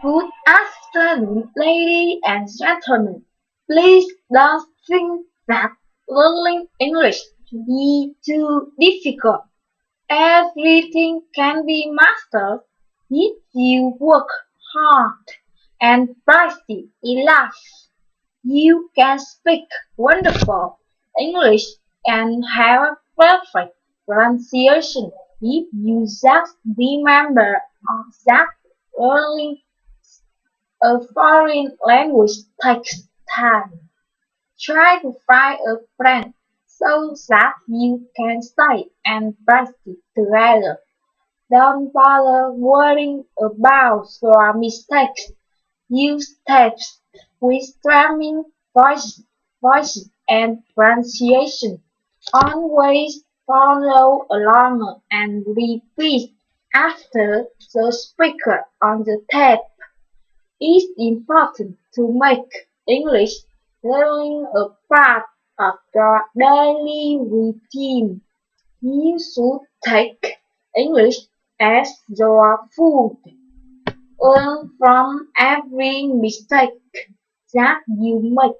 Good afternoon, ladies and gentlemen. Please don't think that learning English to be too difficult. Everything can be mastered if you work hard and practice enough. You can speak wonderful English and have perfect pronunciation if you just remember that learning a foreign language takes time. Try to find a friend so that you can study and practice together. Don't bother worrying about your mistakes. Use tips with rhyming voices and pronunciation. Always follow along and repeat after the speaker on the tape. It's important to make English learning a part of your daily routine. You should take English as your food. Learn from every mistake that you make.